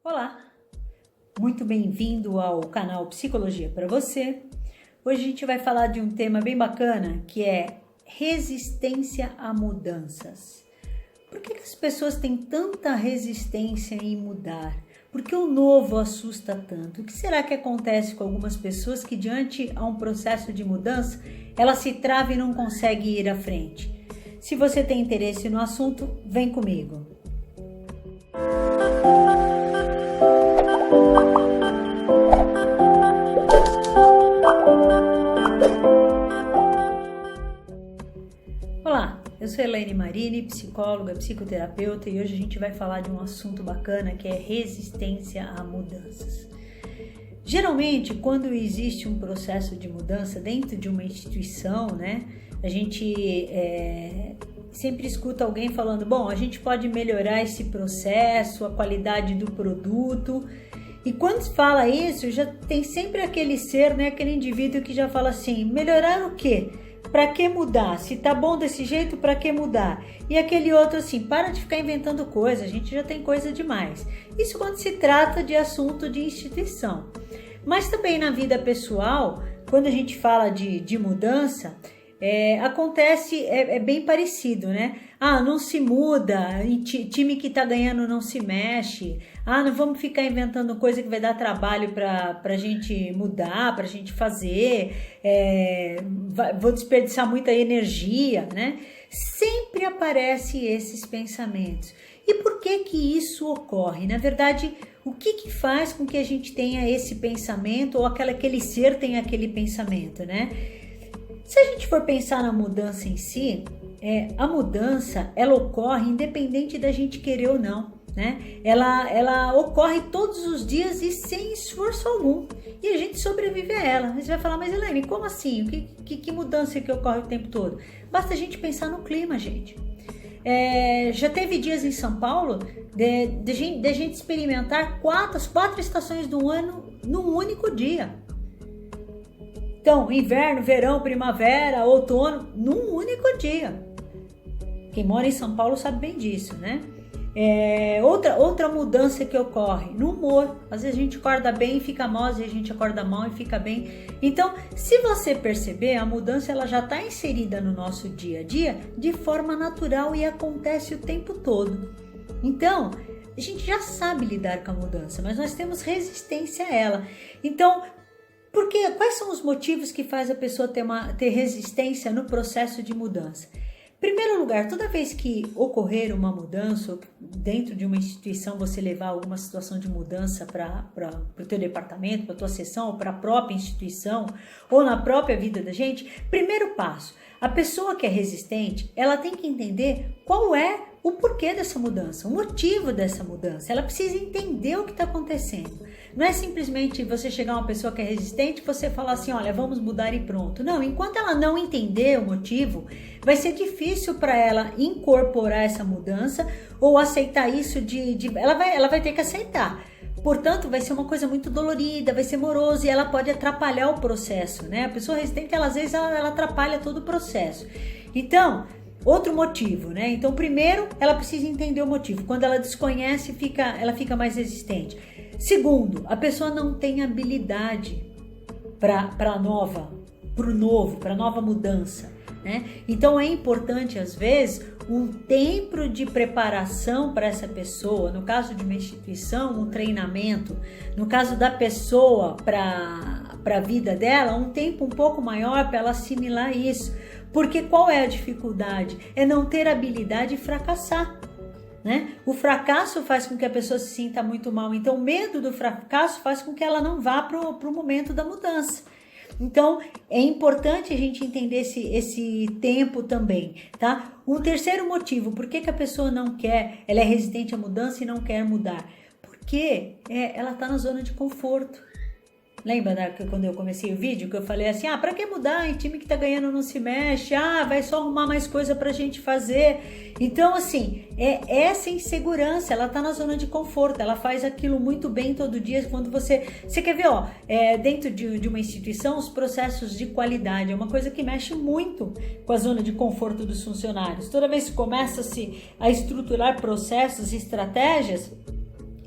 Olá, muito bem-vindo ao canal Psicologia para você. Hoje a gente vai falar de um tema bem bacana que é resistência a mudanças. Por que as pessoas têm tanta resistência em mudar? Por que o novo assusta tanto? O que será que acontece com algumas pessoas que diante a um processo de mudança, ela se trava e não consegue ir à frente? Se você tem interesse no assunto, vem comigo. Olá, eu sou Elaine Marini, psicóloga, psicoterapeuta, e hoje a gente vai falar de um assunto bacana que é resistência a mudanças. Geralmente, quando existe um processo de mudança dentro de uma instituição, a gente sempre escuta alguém falando, bom, a gente pode melhorar esse processo, a qualidade do produto. E quando se fala isso, já tem sempre aquele ser, aquele indivíduo que já fala assim, melhorar o quê? Para que mudar? Se tá bom desse jeito, para que mudar? E aquele outro assim, para de ficar inventando coisa, a gente já tem coisa demais. Isso quando se trata de assunto de instituição. Mas também na vida pessoal, quando a gente fala de mudança, acontece, é bem parecido, não se muda, time que tá ganhando não se mexe, não vamos ficar inventando coisa que vai dar trabalho pra gente mudar, pra gente fazer, vou desperdiçar muita energia, Sempre aparecem esses pensamentos. E por que isso ocorre? Na verdade, o que faz com que a gente tenha esse pensamento ou aquele ser tenha aquele pensamento, Se a gente for pensar na mudança em si, a mudança, ela ocorre independente da gente querer ou não, Ela ocorre todos os dias e sem esforço algum, e a gente sobrevive a ela. Você vai falar, mas Elaine, como assim? Que mudança que ocorre o tempo todo? Basta a gente pensar no clima, gente. Já teve dias em São Paulo de gente experimentar as quatro estações do ano num único dia. Então, inverno, verão, primavera, outono, num único dia. Quem mora em São Paulo sabe bem disso, Outra mudança que ocorre no humor. Às vezes a gente acorda bem e fica mal, às vezes a gente acorda mal e fica bem. Então, se você perceber, a mudança ela já está inserida no nosso dia a dia de forma natural e acontece o tempo todo. Então, a gente já sabe lidar com a mudança, mas nós temos resistência a ela. Então, quais são os motivos que faz a pessoa ter resistência no processo de mudança? Em primeiro lugar, toda vez que ocorrer uma mudança, ou dentro de uma instituição você levar alguma situação de mudança para o teu departamento, para a tua seção, ou para a própria instituição, ou na própria vida da gente, primeiro passo, a pessoa que é resistente, ela tem que entender qual é o porquê dessa mudança, o motivo dessa mudança. Ela precisa entender o que está acontecendo. Não é simplesmente você chegar a uma pessoa que é resistente e você falar assim, olha, vamos mudar e pronto. Não, enquanto ela não entender o motivo, vai ser difícil para ela incorporar essa mudança ou aceitar isso ela vai ter que aceitar. Portanto, vai ser uma coisa muito dolorida, vai ser moroso e ela pode atrapalhar o processo, A pessoa resistente, às vezes, ela atrapalha todo o processo. Então, outro motivo, Então, primeiro, ela precisa entender o motivo. Quando ela desconhece, ela fica mais resistente. Segundo, a pessoa não tem habilidade para a nova mudança, Então, é importante, às vezes, um tempo de preparação para essa pessoa. No caso de uma instituição, um treinamento. No caso da pessoa, para a vida dela, um tempo um pouco maior para ela assimilar isso. Porque qual é a dificuldade? É não ter habilidade e fracassar, O fracasso faz com que a pessoa se sinta muito mal. Então, o medo do fracasso faz com que ela não vá para o momento da mudança. Então, é importante a gente entender esse tempo também, Um terceiro motivo, por que a pessoa não quer, ela é resistente à mudança e não quer mudar? Porque ela está na zona de conforto. Lembra quando eu comecei o vídeo que eu falei assim, para que mudar? Em time que tá ganhando não se mexe, vai só arrumar mais coisa pra gente fazer. Então, assim, essa insegurança, ela tá na zona de conforto, ela faz aquilo muito bem todo dia. Quando você quer ver, dentro de uma instituição, os processos de qualidade é uma coisa que mexe muito com a zona de conforto dos funcionários. Toda vez que começa-se a estruturar processos e estratégias,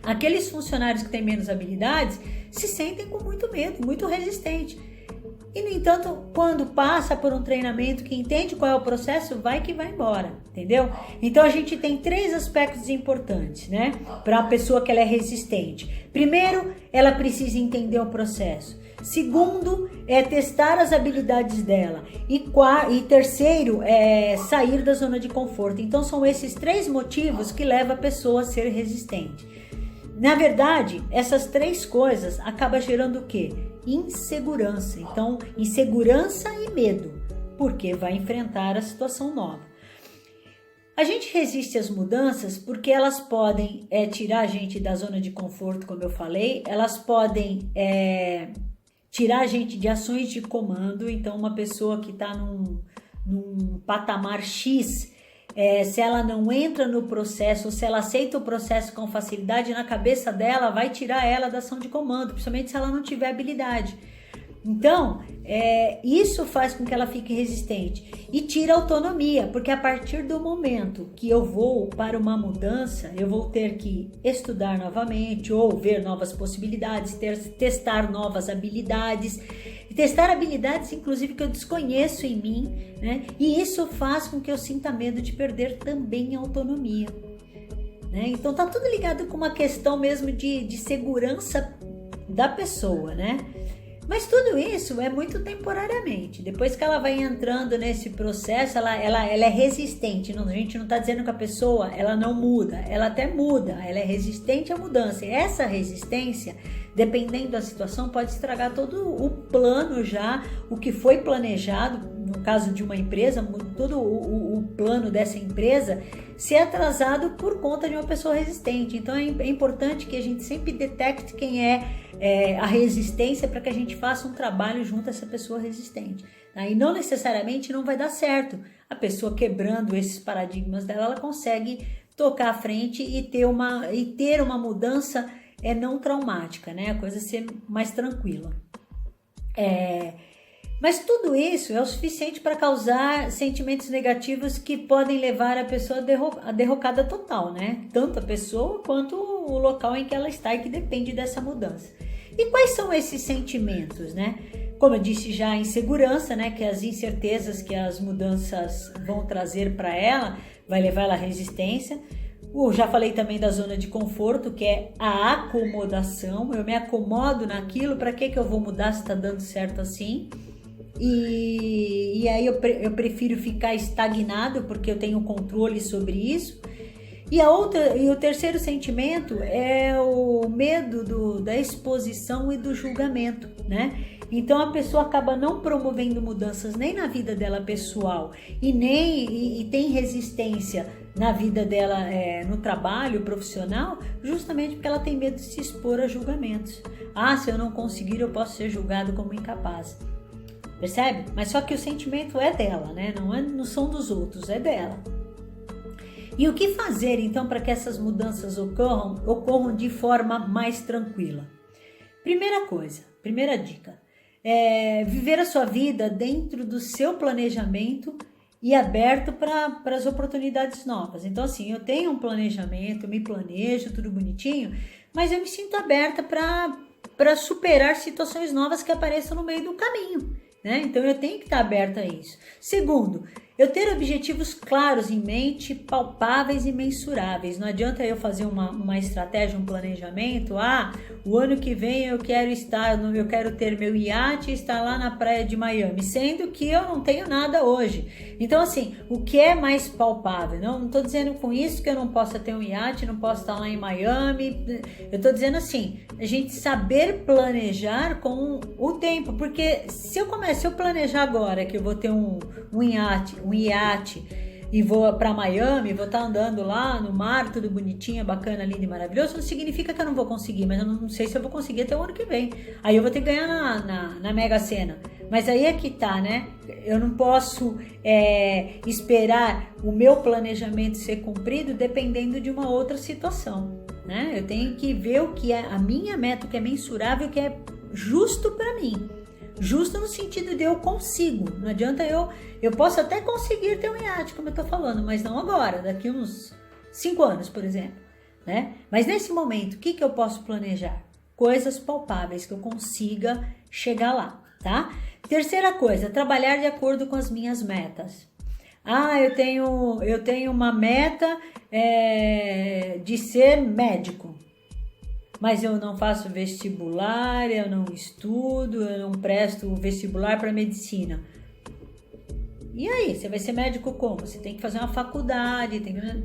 Aqueles funcionários que têm menos habilidades se sentem com muito medo, muito resistente. E, no entanto, quando passa por um treinamento que entende qual é o processo, vai que vai embora, entendeu? Então, a gente tem 3 aspectos importantes, né? Para a pessoa que ela é resistente. Primeiro, ela precisa entender o processo. Segundo, é testar as habilidades dela. E terceiro, é sair da zona de conforto. Então, são esses 3 motivos que levam a pessoa a ser resistente. Na verdade, essas 3 coisas acabam gerando o quê? Insegurança. Então, insegurança e medo, porque vai enfrentar a situação nova. A gente resiste às mudanças porque elas podem tirar a gente da zona de conforto, como eu falei, elas podem tirar a gente de ações de comando. Então, uma pessoa que está num patamar X, se ela não entra no processo, se ela aceita o processo com facilidade, na cabeça dela vai tirar ela da ação de comando, principalmente se ela não tiver habilidade. Então, isso faz com que ela fique resistente e tira autonomia, porque a partir do momento que eu vou para uma mudança, eu vou ter que estudar novamente ou ver novas possibilidades, testar novas habilidades, testar habilidades inclusive que eu desconheço em mim, né? E isso faz com que eu sinta medo de perder também a autonomia, né? Então tá tudo ligado com uma questão mesmo de segurança da pessoa, né? Mas tudo isso é muito temporariamente. Depois que ela vai entrando nesse processo, ela é resistente. Não, a gente não está dizendo que a pessoa ela não muda, ela até muda, ela é resistente à mudança. E essa resistência, dependendo da situação, pode estragar todo o plano já, o que foi planejado, no caso de uma empresa, todo o plano dessa empresa ser atrasado por conta de uma pessoa resistente. Então é importante que a gente sempre detecte quem é a resistência para que a gente faça um trabalho junto a essa pessoa resistente. Tá? E não necessariamente não vai dar certo. A pessoa quebrando esses paradigmas dela, ela consegue tocar à frente e ter uma mudança não traumática, né? A coisa ser mais tranquila. Mas tudo isso é o suficiente para causar sentimentos negativos que podem levar a pessoa à derrocada total, né? Tanto a pessoa quanto o local em que ela está e que depende dessa mudança. E quais são esses sentimentos, né? Como eu disse já, a insegurança, né? Que as incertezas que as mudanças vão trazer para ela, vai levar ela à resistência. Já falei também da zona de conforto, que é a acomodação. Eu me acomodo naquilo, para que eu vou mudar se está dando certo assim? E aí eu prefiro ficar estagnado, porque eu tenho controle sobre isso. E o terceiro sentimento é o medo da exposição e do julgamento, né? Então a pessoa acaba não promovendo mudanças nem na vida dela pessoal e tem resistência na vida dela no trabalho profissional, justamente porque ela tem medo de se expor a julgamentos. Se eu não conseguir, eu posso ser julgado como incapaz. Percebe? Mas só que o sentimento é dela, né? Não são dos outros, é dela. E o que fazer, então, para que essas mudanças ocorram de forma mais tranquila? Primeira dica, viver a sua vida dentro do seu planejamento e aberto para as oportunidades novas. Então, assim, eu tenho um planejamento, me planejo, tudo bonitinho, mas eu me sinto aberta para superar situações novas que apareçam no meio do caminho, né? Então, eu tenho que estar aberta a isso. Segundo, eu ter objetivos claros em mente, palpáveis e mensuráveis. Não adianta eu fazer uma estratégia, um planejamento. O ano que vem eu quero ter meu iate e estar lá na praia de Miami, sendo que eu não tenho nada hoje. Então, assim, o que é mais palpável? Não estou dizendo com isso que eu não possa ter um iate, não posso estar lá em Miami. Eu estou dizendo assim, a gente saber planejar com o tempo, porque se eu planejar agora que eu vou ter um iate e vou para Miami, vou estar andando lá no mar, tudo bonitinho, bacana, lindo e maravilhoso, não significa que eu não vou conseguir, mas eu não sei se eu vou conseguir até o ano que vem. Aí eu vou ter que ganhar na Mega Sena. Mas aí é que tá, né? Eu não posso esperar o meu planejamento ser cumprido dependendo de uma outra situação, né? Eu tenho que ver o que é a minha meta, o que é mensurável, o que é justo para mim. Justo no sentido de eu consigo. Não adianta eu posso até conseguir ter um iate, como eu tô falando, mas não agora, daqui uns 5 anos, por exemplo. né? Mas nesse momento, o que eu posso planejar? Coisas palpáveis que eu consiga chegar lá, tá? Terceira coisa, trabalhar de acordo com as minhas metas. Eu tenho uma meta de ser médico, mas eu não faço vestibular, eu não estudo, eu não presto vestibular para medicina. E aí, você vai ser médico como? Você tem que fazer uma faculdade,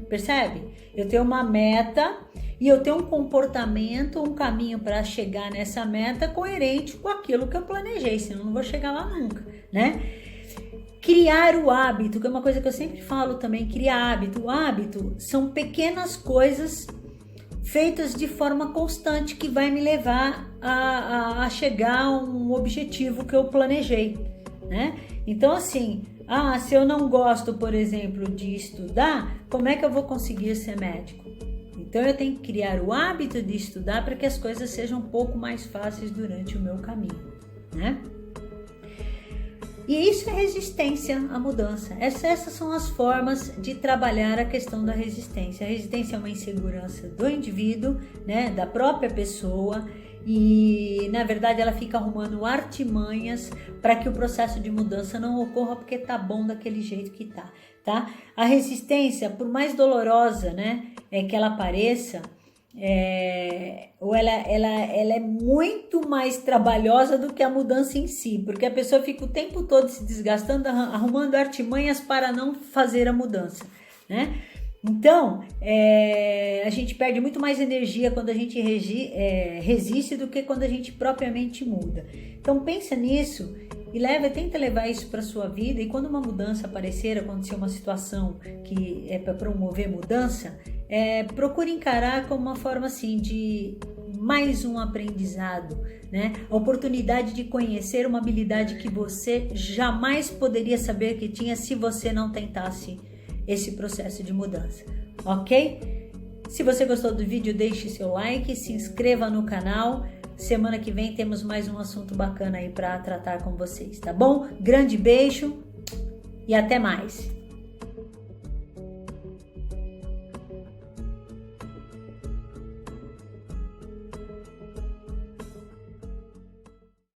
percebe? Eu tenho uma meta e eu tenho um comportamento, um caminho para chegar nessa meta coerente com aquilo que eu planejei, senão eu não vou chegar lá nunca, né? Criar o hábito, que é uma coisa que eu sempre falo também, criar hábito. O hábito são pequenas coisas feitas de forma constante que vai me levar a chegar a um objetivo que eu planejei, né? Então, assim, se eu não gosto, por exemplo, de estudar, como é que eu vou conseguir ser médico? Então, eu tenho que criar o hábito de estudar para que as coisas sejam um pouco mais fáceis durante o meu caminho, né? E isso é resistência à mudança. Essas são as formas de trabalhar a questão da resistência. A resistência é uma insegurança do indivíduo, né, da própria pessoa, e na verdade ela fica arrumando artimanhas para que o processo de mudança não ocorra porque tá bom daquele jeito que tá? A resistência, por mais dolorosa, né, que ela pareça, ela é muito mais trabalhosa do que a mudança em si, porque a pessoa fica o tempo todo se desgastando, arrumando artimanhas para não fazer a mudança, né? Então, a gente perde muito mais energia quando a gente resiste do que quando a gente propriamente muda. Então, pensa nisso e tenta levar isso para sua vida, e quando uma mudança acontecer uma situação que é para promover mudança, procure encarar como uma forma assim de mais um aprendizado, né? A oportunidade de conhecer uma habilidade que você jamais poderia saber que tinha se você não tentasse esse processo de mudança, ok? Se você gostou do vídeo, deixe seu like, se inscreva no canal. Semana que vem temos mais um assunto bacana aí para tratar com vocês, tá bom? Grande beijo e até mais!